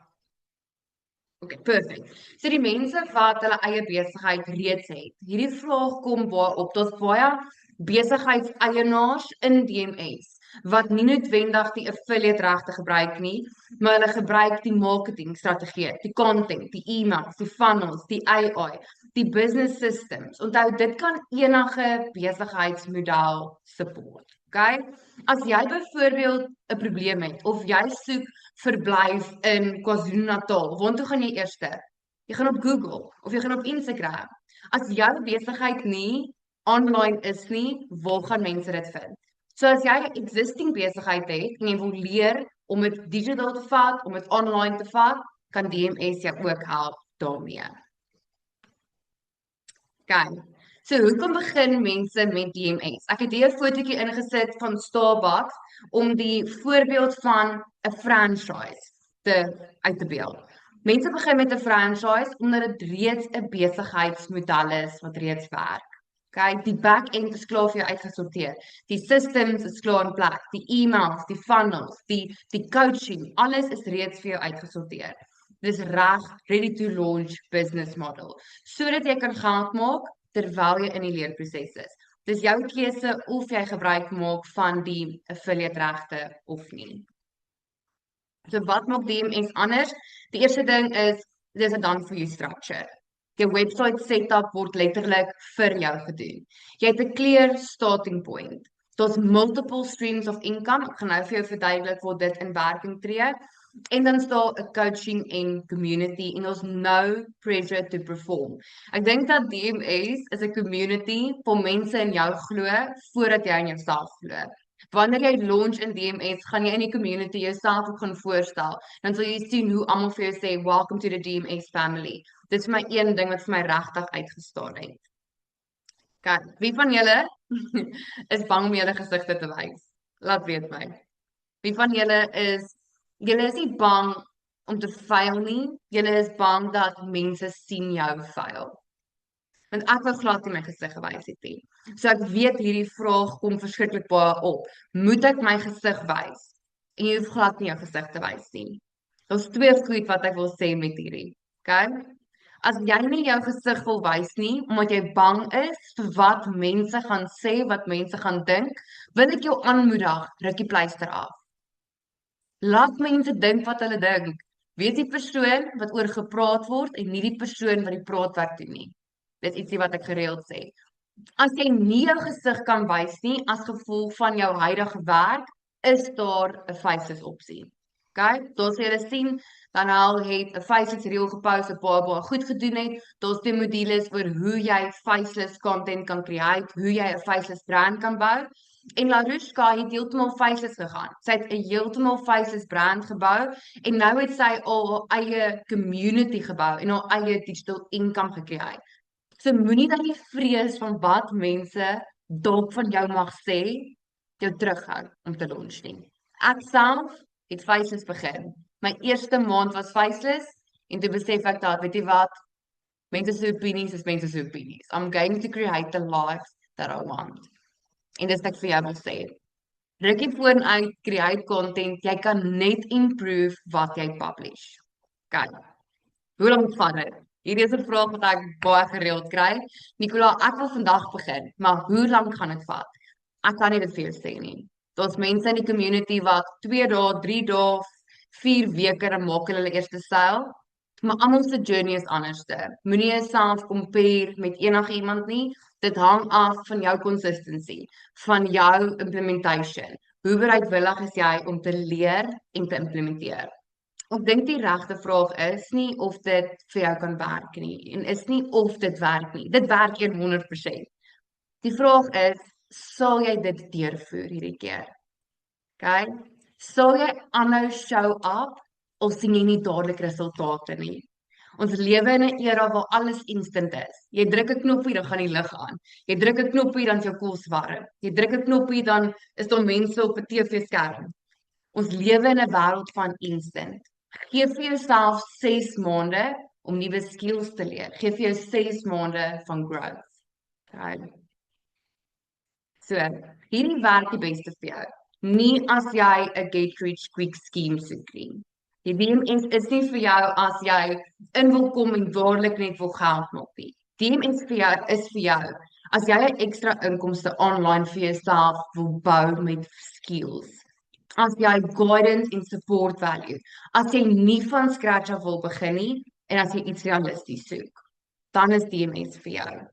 [SPEAKER 1] Okay, perfect. So die mense wat hulle eie besigheid reeds het, hierdie vraag kom waarop, daar's baie besigheidseienaars in DMS wat nie noodwendig die affiliate regte gebruik nie, maar hulle gebruik die marketing strategie, die content, die emails, die funnels, die AI, die business systems. Onthou, dit kan enige besigheidsmodel support. Okay? As jy byvoorbeeld 'n probleem het of jy soek verblyf in KwaZulu-Natal, waartoe gaan jy eers? Jy gaan op Google of jy gaan op Instagram. As jou besigheid nie online is nie, waar gaan mense dit vind? So as jy 'n existing besigheid het en jy wil leer om dit digital te vat, om dit online te vat, kan DMS jou ook help daarmee. Okay. So hoekom begin mense met DMS? Ek het hier 'n fotootjie ingesit van Starbucks om die voorbeeld van 'n franchise uit te beeld. Mense begin met 'n franchise omdat dit reeds 'n besigheidsmodel is wat reeds werk. Okay, die back-end is klaar vir jou uitgesorteer. Die systems is klaar in plek, die emails, die funnels, die coaching, alles is reeds vir jou uitgesorteer. Dis reg, ready to launch business model, sodat jy kan geld maak terwyl jy in die leerproses is. Dis jou keuse of jy gebruik maak van die affiliate regte of nie. So wat maak DMS anders? Die eerste ding is, dis 'n done for you structure. Jou website setup word letterlik vir jou gedoen. Jy het 'n clear starting point. Daar's multiple streams of income. Ek gaan nou vir jou verduidelik waar dit in werking tree. En dan is daar 'n coaching en community en ons no pressure to perform. Ek dink dat DMS is 'n community vir mense in jou glo voordat jy in jouself glo. Wanneer jy launch in DMS, gaan jy in die community jouself ook gaan voorstel. Dan sal jy sien hoe almal vir jou sê, welcome to the DMS family. Dit is my een ding wat vir my regtig uitgestaan het. Kyk, wie van julle is bang om julle gesigte te wys? Laat weet my. Wie van julle is nie bang om te fail nie, julle is bang dat mense sien jou fail. Want ek wou glad nie my gesig gewys het nie. So ek weet hierdie vraag kom verskriklik baie op. Moet ek my gesig wys? En jy hoef glad nie jou gesig te wys nie. Daar's twee goed wat ek wil sê met hierdie. Okay? As jy nie jou gesig wil wys nie, omdat jy bang is vir wat mense gaan sê, wat mense gaan dink, wil ek jou aanmoedig, ruk die pleister af. Laat mense dink wat hulle dink. Wees die persoon wat oor gepraat word en nie die persoon wat die praatwerk doen nie. Dis ietsie wat ek gereeld sê. As jy nie jou gesig kan wys nie as gevolg van jou huidige werk, is daar 'n faceless opsie. Okay? Daar sê julle sien, Daniel het 'n faceless reel gepost wat baie goed gedoen het. Daar's twee modules oor hoe jy faceless content kan create, hoe jy 'n faceless brand kan bou. En Larushka het heeltemal faceless gegaan. Sy het 'n heeltemal faceless brand gebou en nou het sy al haar eie community gebou en haar eie digital income gekry. So moenie dat die vrees van wat mense dalk van jou mag sê, jou terughou om te launch nie. Ek self het faceless begin. My eerste maand was faceless en toe besef ek dat, weet jy wat, mense se opinies is mense se opinies. I'm going to create the life that I want. En dis wat ek vir jou wil sê. Rukkie voor uit, create content, jy kan net improve wat jy publish. Kyk, hoe lank vat dit? Hierdie is 'n vraag wat ek baie gereeld kry. Nicola, ek wil vandag begin, maar hoe lank gaan dit vat? Ek kan nie dit vir jou sê nie. Daar's mense in die community wat 2 dae, 3 dae, 4 weke dan maak hulle eerste sale, maar almal se journey is anderste. Moenie jouself compare met enigiemand nie. Dit hang af van jou consistency, van jou implementation. Hoe bereidwillig is jy om te leer en te implementeer? Ek dink die regte vraag is nie of dit vir jou kan werk nie en is nie of dit werk nie. Dit werk 100%. Die vraag is, sal jy dit deurvoer hierdie keer? Okay? Sal jy aanhou show up of sien jy nie dadelik resultate nie? Ons lewe in 'n era waar alles instant is. Jy druk 'n knoppie dan gaan die lig aan. Jy druk 'n knoppie dan is jou kos warm. Jy druk 'n knoppie dan is daar mense op 'n TV-skerm. Ons lewe in 'n wêreld van instant. Geef vir jouself 6 maande om nuwe skills te leer. Geef vir jou 6 maande van growth. Okay. So, hierdie werk die beste vir jou. Nie as jy 'n get rich quick scheme soek nie. Die DMS is nie vir jou as jy in wil kom en dadelik net wil geld maak nie. DMS vir jou is vir jou as jy 'n ekstra inkomste online vir jouself wil bou met skills. As jy guidance en support value. As jy nie van scratch af wil begin nie en as jy iets realisties soek, dan is DMS vir jou.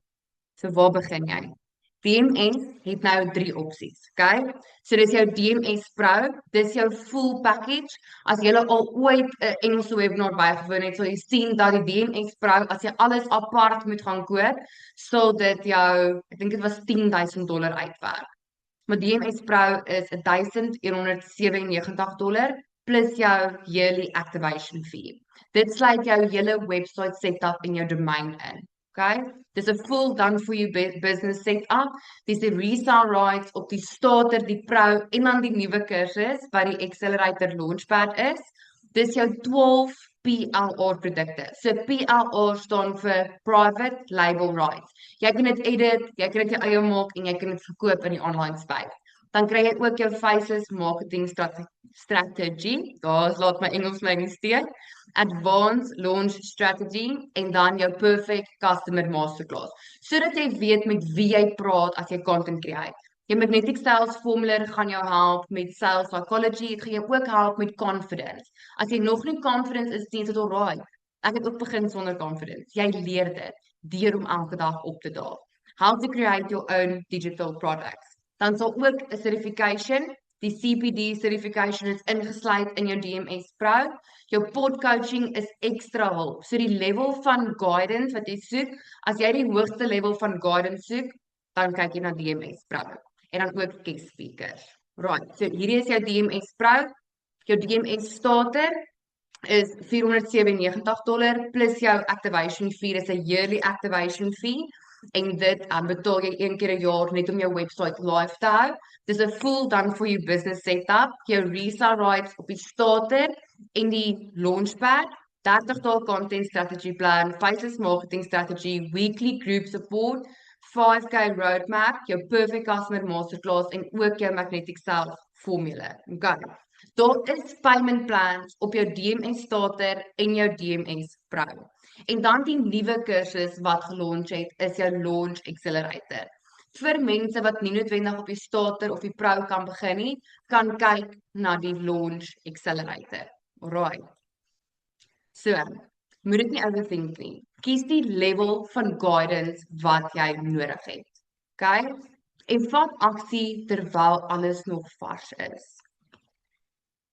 [SPEAKER 1] So waar begin jy? DMS het nou 3 opsies, okay? So dis jou DMS Pro, dis jou full package. As jy al ooit 'n Engelse webinar bygewoon het, sal jy sien dat die DMS Pro, as jy alles apart moet gaan koop, sal dit jou, ek dink dit was $10,000 uitwerk. Maar DMS Pro is $1,197 plus jou yearly activation fee. Dit sluit jou hele website setup en jou domein in. Okay? Dis 'n full done for you business setup. Dis die resale rights op die starter, die pro en dan die nuwe kursus wat die Accelerator Launchpad is. Dis jou 12 PLR produkte. So PLR staan vir Private Label Rights. Jy kan dit edit, jy kan dit jou eie maak en jy kan dit verkoop in die online space. Dan kry jy ook jou Faces Marketing Strategy. Daar laat my Engels my nie steek. Advanced Launch Strategy en dan jou Perfect Customer Masterclass. Sodat jy weet met wie jy praat as jy content create. Jou Magnetic Sales Formula gaan jou help met Sales Psychology, het gaan jou ook help met confidence. As jy nog nie confidence is, sien dit alright. Ek het ook begin sonder confidence. Jy leer dit deur om elke dag op te daag. How to create your own digital products. Dan sal ook 'n certification, die CPD certification is ingesluit in jou DMS Pro. Jou pod coaching is extra hulp. So die level van guidance wat jy soek, as jy die hoogste level van guidance soek, dan kyk jy na DMS Pro. En dan ook guest speakers. Right, so hierdie is jou DMS Pro. Jou DMS starter is $497 plus jou activation fee, dis 'n yearly activation fee. En dit betaal jy 1 keer 'n jaar net om jou website live te hou. Dis 'n full done for you business setup, jou resale rights op die starter en die launchpad, 30 dae content strategy plan, Faces marketing strategy, weekly group support, 5K roadmap, jou perfect customer masterclass en ook jou magnetic sales formule. Okay. Daar is payment plans op jou DMS starter en jou DMS Pro. En dan die nuwe kursus wat gelaunch het, is jou Launch Accelerator. Vir mense wat nie noodwendig op die starter of die Pro kan begin nie, kan kyk na die Launch Accelerator. Alright. So, moet dit nie overthink nie. Kies die level van guidance wat jy nodig het. Okay? En vat aksie terwyl alles nog vars is.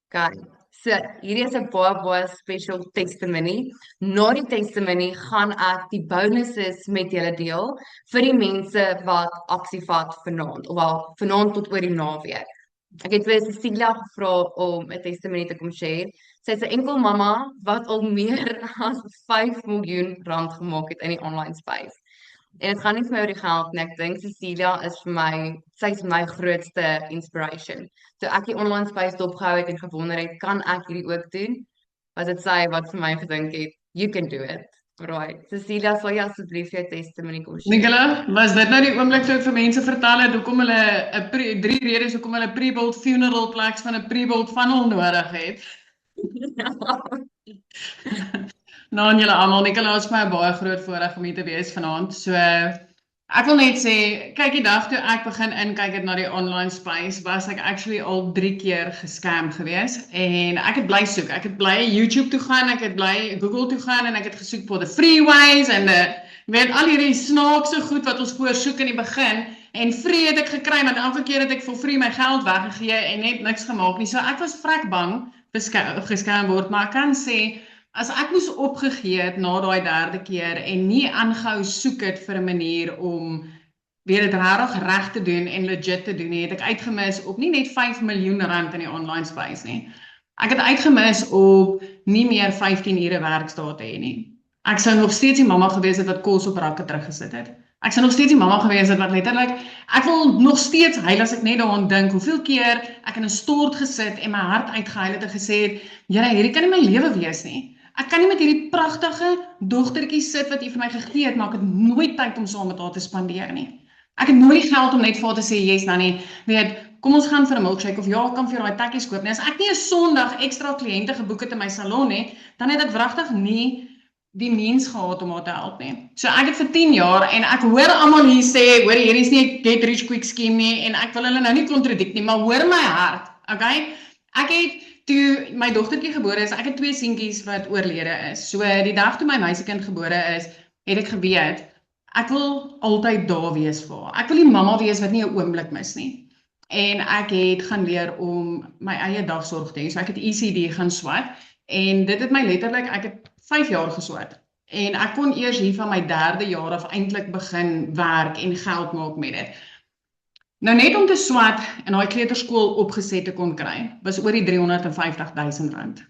[SPEAKER 1] Okay. So, hierdie is 'n baie special testimony. Na die testimony gaan ek die bonuses met julle deel vir die mense wat aksie vat vanaand, of vanaand tot oor die naweek. Ek het vir Cecilia gevra om 'n testimony te kom share. Sy is 'n enkel mamma wat al meer as 5 miljoen rand gemaak het in die online space. En dit gaan nie vir my oor die geld nie. Ek dink Cecilia is vir my, sy's my grootste inspiration. So ek die online space dopgehou het en gewonder het, kan ek hierdie ook doen? Was dit sy wat vir my gedink het, you can do it. Right. Cecilia, sal jy asseblief jou testimony kom share?
[SPEAKER 4] Nicola, was dit nou die oomblik toe ek vir mense vertel het hoekom hulle 3 redes hoekom hulle pre-built funeral plaques van 'n pre-built funnel nodig het? Nou en julle almal, Nicola, is vir my 'n baie groot voorreg om hier te wees vanaand. So ek wil net sê, kyk die dag toe ek begin inkyk het na die online space, was ek actually al 3 keer gescam gewees en ek het bly soek. Ek het bly YouTube toe gaan, ek het bly Google toe gaan en ek het gesoek vir the freeways en weet al hierdie snaakse goed wat ons voor soek in die begin en free het ek gekry, maar elke keer het ek vir free my geld weggegee en net niks gemaak nie. So ek was vrek bang gescam word, maar ek kan sê as ek moes opgegee het na daai 3de keer en nie aangehou soek het vir 'n manier om weer dit reg te doen en legit te doen nie, het ek uitgemis op nie net 5 miljoen rand in die online space nie. Ek het uitgemis op nie meer 15 ure werkdae te hê nie. Ek sou nog steeds die mamma gewees het wat kos op rakke teruggesit het. Ek sou nog steeds die mamma gewees het wat letterlik, ek wil nog steeds huil as ek net daaraan dink, hoeveel keer ek in 'n stort gesit en my hart uitgehuil het en gesê het, Here, hierdie kan nie my lewe wees nie. Ek kan nie met hierdie pragtige dogtertjie sit wat U vir my gegee het, maar ek het nooit tyd om saam met haar te spandeer nie. Ek het nooit geld om net vir haar te sê, yes, Nanny, weet, kom ons gaan vir 'n milkshake of ja, ek kan vir daai tekkies koop nie. As ek nie 'n Sondag ekstra kliënte geboek het in my salon nie, dan het ek wragtig nie die mens gehad om haar te help nie. So ek het vir 10 jaar en ek hoor almal hier sê, hoor hierdie is nie 'n get rich quick scheme nie en ek wil hulle nou nie kontradik nie, maar hoor my hart, okay? Ek het toe my dogtertjie gebore is, ek het 2 seentjies wat oorlede is. So die dag toe my meisiekind gebore is, het ek geweet, ek wil altyd daar wees vir haar. Ek wil die mamma wees wat nie 'n oomblik mis nie. En ek het gaan leer om my eie dagsorg te hê. So ek het ECD gaan swat en dit het my letterlik, ek het 5 jaar geswat. En ek kon eers hier van my 3de jaar af eintlik begin werk en geld maak met dit. Nou net om te swat en daai kleuterskool opgeset te kon kry, was oor die 350.000 rand.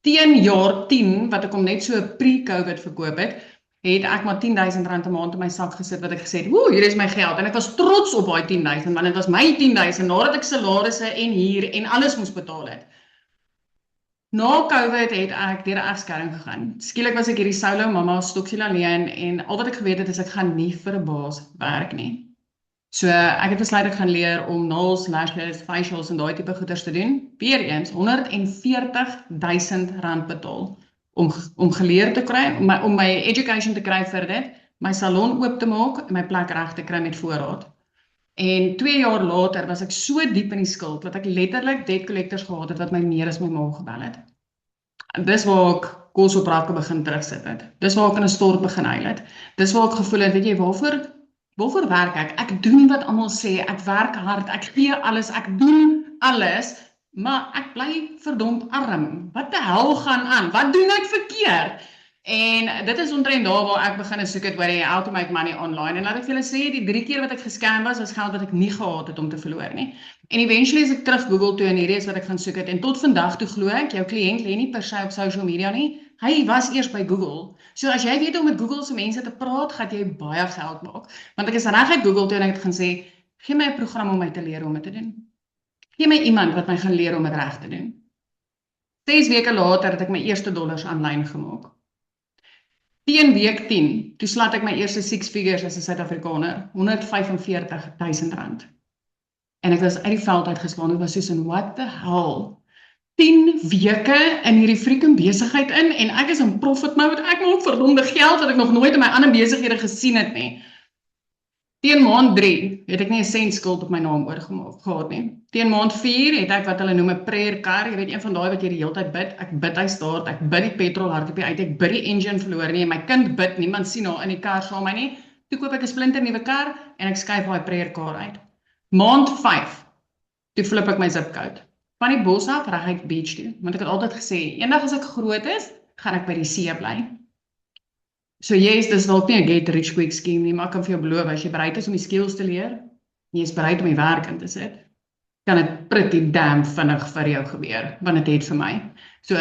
[SPEAKER 4] Teen jaar 10, wat ek hom net so pre-COVID verkoop het ek maar 10.000 rand 'n maand in my sak gesit wat ek gesê het, "Woe, hier is my geld." En ek was trots op daai 10.000 want dit was my 10.000 nadat ek salarisse en huur en alles moes betaal het. Na COVID het ek deur 'n egskeiding gegaan. Skielik was ek hierdie solo mamma, stoksiel alleen en al wat ek geweet het is ek gaan nie vir 'n baas werk nie. So ek het besluit ek gaan leer om nails, lashes, facials en daai tipe goeders te doen. Weereens R140,000 betaal om geleer te kry, om my education te kry vir dit, my salon oop te maak en my plek reg te kry met voorraad. En 2 jaar later was ek so diep in die skuld dat ek letterlik debt collectors gehad het wat my meer as my ma gebel het. En dis waar ek kos op rakke begin terugsit het. Dis waar ek in 'n stort begin huil het. Dis waar ek gevoel het, weet jy, waarvoor werk ek? Ek doen wat almal sê, ek werk hard, ek gee alles, ek doen alles, maar ek bly verdomd arm. Wat die hel gaan aan? Wat doen ek verkeerd? En dit is omtrent daar waar ek begin soek het oor die how to make money online. En laat ek vir julle sê, die 3 keer wat ek gescam was geld wat ek nie gehad het om te verloor nie. En eventually is ek terug Google toe en hierdie is wat ek gaan soek het. En tot vandag toe glo ek, jou kliënt lê nie per se op social media nie. Hy was eers by Google. So as jy weet om met Google se mense te praat, gaan jy baie geld maak. Want ek is reg uit Google toe en ek het gaan sê, gee my 'n program om my te leer om dit te doen. Gee my iemand wat my gaan leer om dit reg te doen. 6 weke later het ek my eerste dollars aanlyn gemaak. Teen week 10, toe slaat ek my eerste 6 figures as 'n Suid-Afrikaner, R145,000. En ek was uit die veld uitgeslaan, ek was soos in, what the hell? 10 weke in hierdie freaking besigheid in, en ek is in profit mode, ek maak verdomde geld wat ek nog nooit in my ander besighede gesien het nie. Teen maand 3 het ek nie 'n sent skuld op my naam oorgemaak gehad nie. Teen maand 4 het ek wat hulle noem 'n prayer car, jy weet een van daai wat jy die hele tyd bid, ek bid hy start, ek bid die petrol hardloop uit, ek bid die engine verloor nie, en my kind bid, niemand sien haar in die kar saam my nie, toe koop ek 'n splinter nuwe kar, en ek skuif daai prayer car uit. Maand 5, toe flip ek my zipcode, van die bos af, reguit beach toe, want ek het altyd gesê, eendag as ek groot is, gaan ek by die see bly. So yes, dis dalk nie 'n get rich quick scheme nie, maar ek kan vir jou beloof, as jy bereid is om die skills te leer, jy is bereid om die werk in te sit, kan dit pretty damn vinnig vir jou gebeur, want dit het vir my. So,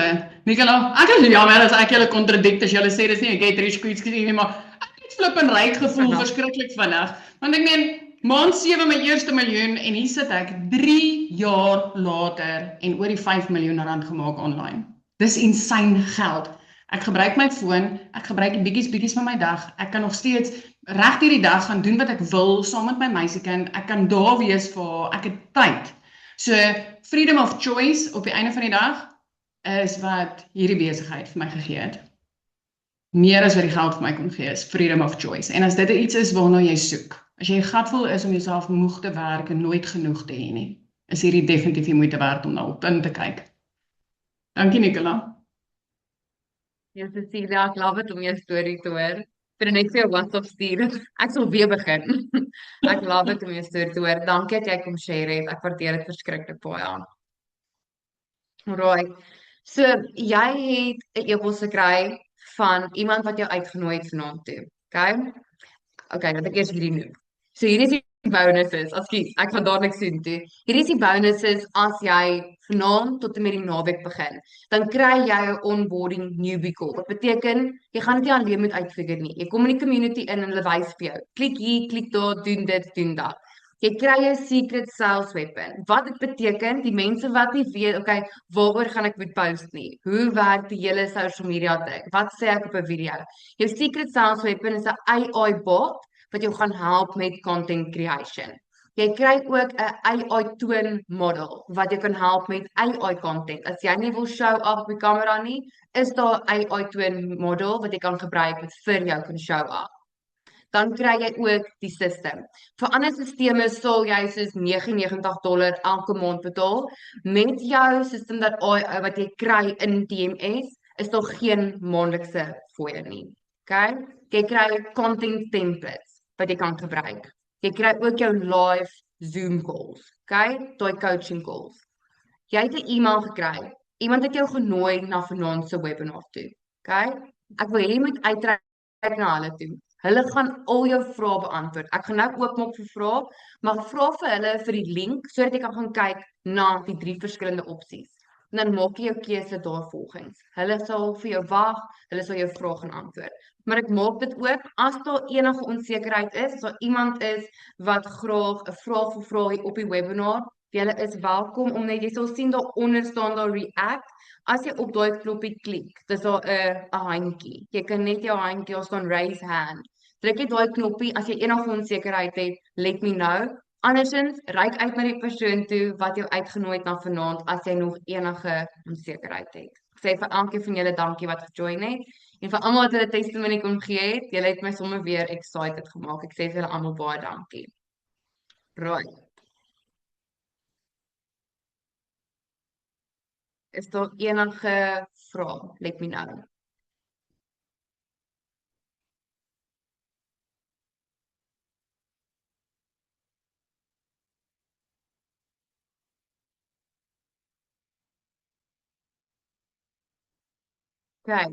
[SPEAKER 4] Nicola, ek is jammer as ek julle contradict, as julle sê, dis nie 'n get rich quick scheme nie, maar ek het flip en ryk gevoel, verskriklik vinnig, want ek meen, maand 7 my eerste miljoen, en hier sit ek 3 jaar later, en oor die 5 miljoen rand gemaak online. Dis insane geld. Ek gebruik my foon, ek gebruik die bietjies van my dag, ek kan nog steeds reg deur die dag gaan doen wat ek wil, saam met my meisiekind, ek kan daar wees vir haar, ek het tyd. So, freedom of choice op die einde van die dag, is wat hierdie besigheid vir my gegee het. Meer as wat die geld vir my kon gee, is freedom of choice. En as dit iets is waarna jy soek, as jy gatvol is om jouself moeg te werk en nooit genoeg te hê nie, is hierdie definitief die moeite werd om na op in te kyk. Dankie, Nicola.
[SPEAKER 1] Ja, Cecilia, ek love dit om jou storie te hoor. Vir net vir jou WhatsApp stuur. Ek sal weer begin. Ek love dit om jou storie te hoor. Dankie dat jy kom share het. Ek waardeer dit verskriklik baie. Alright. So, jy het 'n e-pos gekry van iemand wat jou uitgenooi het vanaand toe. Okay, laat ek eers hierdie noem. So hier is die bonuses. Ekskuus, ek gaan dadelik sien toe. Hier is die bonuses as jy vanaand tot en met die naweek begin. Dan kry jy 'n onboarding newbie call. Wat beteken jy gaan dit nie alleen moet uitfigure nie. Jy kom in die community in en hulle wys vir jou. Klik hier, klik daar, doen dit, doen dat. Jy kry jou secret sales weapon. Wat dit beteken, die mense wat nie weet, okay, waaroor gaan ek moet post nie? Hoe werk die hele social media ding? Wat sê ek op 'n video? Jou secret sales weapon is 'n AI bot wat jou gaan help met content creation. Jy kry ook 'n AI toon model wat jou kan help met AI content. As jy nie wil show off op die kamera nie, is daar 'n AI toon model wat jy kan gebruik wat vir jou kan show off. Dan kry jy ook die system. Vir ander stelsels sal jy soos $99 elke maand betaal. Met jou system wat jy kry in TMS, is daar geen maandelikse fooie nie. Okay? Jy kry content templates wat jy kan gebruik. Jy kry ook jou live Zoom calls, okay? Daai coaching calls. Jy het 'n e-mail gekry. Iemand het jou genooi na vanaand se webinar toe, okay? Ek wil hê jy moet uitreik na hulle toe. Hulle gaan al jou vrae beantwoord. Ek gaan nou oopmaak vir vrae, maar vra vir hulle vir die link sodat jy kan gaan kyk na die 3 verskillende opsies. En dan maak jy jou keuse daarvolgens. Hulle sal vir jou wag, hulle sal jou vrae gaan antwoord. Maar ek maak dit ook as daar enige onsekerheid is, as daar iemand is wat graag 'n vraag wil vra op die webinar, julle is welkom om net, jy sal sien daaronder staan daar react, As jy op daai knoppie klik, dis daar 'n handjie. Jy kan net jou handjie daar staan raise hand. Druk jy daai knoppie as jy enige onsekerheid het, let me know. Andersins, reik uit na die persoon toe wat jou uitgenooi het na vanaand as jy nog enige onsekerheid het. Ek sê vir elkeen van julle dankie wat gejoin het en vir almal wat hulle testimony kon gee het. Julle het my sommer weer excited gemaak. Ek sê vir julle almal baie dankie. Right. Is daar enige vrae? Let me know. Okay.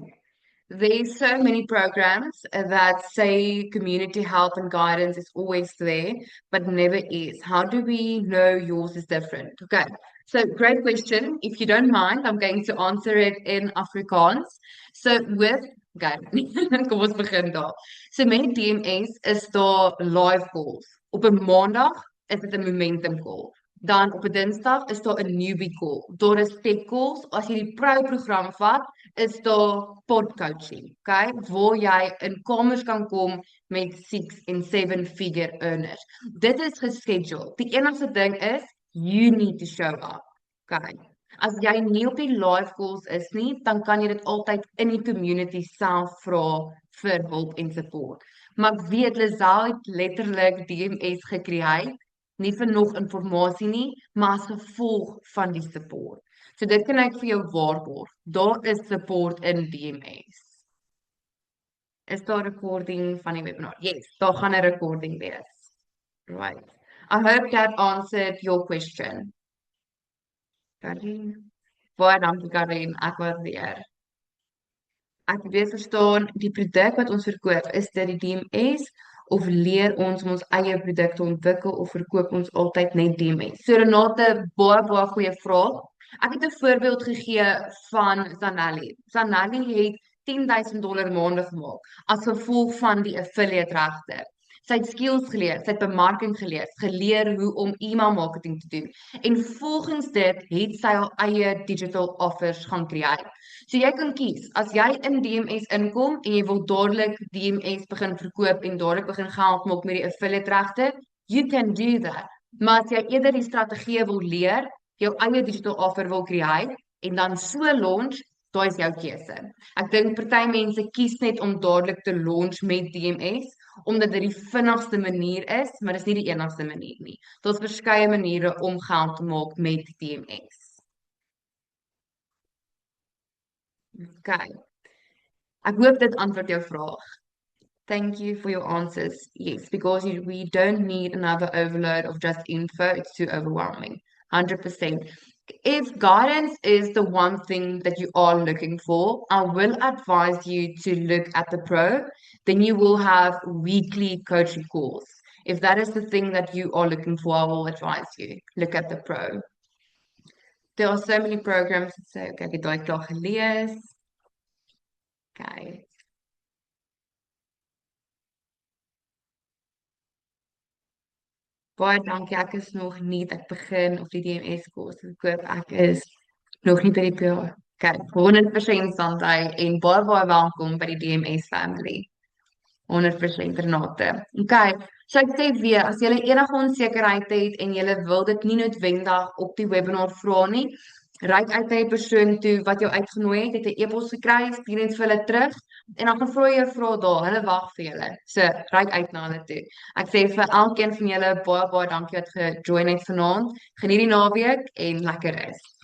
[SPEAKER 1] There's so many programs that say community help and guidance is always there, but never is. How do we know yours is different? Okay, so great question. If you don't mind, I'm going to answer it in Afrikaans. So with, okay, kom ons begin daar. So met DMS is daar live calls. Op 'n maandag is dit 'n momentum call. Dan op 'n Dinsdag is daar 'n newbie call. Daar is tech calls. As jy die Pro program vat, is daar pod coaching, okay? Waar jy in kamers kan kom met 6 en 7 figure earners. Dit is gescheduled. Die enigste ding is you need to show up. Okay. As jy nie op die live calls is nie, dan kan jy dit altyd in die community self vra vir hulp en support. Maar ek weet Lizelle het letterlik DMS gecreate, nie vir nog informasie nie, maar as gevolg van die support. So dit kan ek vir jou waarborg. Daar is support in DMS. Is daar recording van die webinar? Yes, daar gaan 'n recording wees. Right. I hope that answered your question. Karin. Baie dankie Karin, ek waardeer. Ek weet verstaan, die produk wat ons verkoop, is dit die DMS of leer ons om ons eie produkte ontwikkel of verkoop ons altyd net DMS? So Renate, baie goeie vraag. Ek het 'n voorbeeld gegee van Zanelli. Zanelli het $10,000 maande gemaak as gevolg van die affiliate regte. Sy het skills geleer, sy het bemarking geleer hoe om e-mail marketing te doen. En volgens dit het sy haar eie digital offers gaan create. So jy kan kies, as jy in DMS inkom en jy wil dadelik DMS begin verkoop en dadelik begin geld maak met die affiliate regte, you can do that. Maar as jy eerder die strategie wil leer, jou eie digital offer wil create en dan so launch, daai is jou keuse. Ek dink party mense kies net om dadelik te launch met DMS omdat dit die vinnigste manier is, maar dis nie die enigste manier nie. Daar's verskeie maniere om geld te maak met DMS. Okay. Ek hoop dit antwoord jou vraag. Thank you for your answers. Yes, because we don't need another overload of just info. It's too overwhelming. 100%. If guidance is the one thing that you are looking for, I will advise you to look at the Pro. Then you will have weekly coaching calls. If that is the thing that you are looking for, I will advise you. Look at the Pro. There are so many programs that say, okay, ek het daai klaar gelees. Okay. Baie dankie, ek is nog nie, ek begin op die DMS koers koop, ek is nog nie by die PO. Okay, 100% Sandai en baie welkom by die DMS family. 100% Renate. Okay, so ek sê weer, as jy enige onsekerheid het en jy wil dit nie noodwendig op die webinar vra nie, reik uit na die persoon toe wat jou uitgenooi het 'n e-pos gekry, stuur net vir hulle terug en dan gaan vra jy 'n vraag daar, hulle wag vir julle. So, reik uit na hulle toe. Ek sê vir elkeen van julle baie dankie dat gejoin het vanaand. Geniet die naweek en lekker is.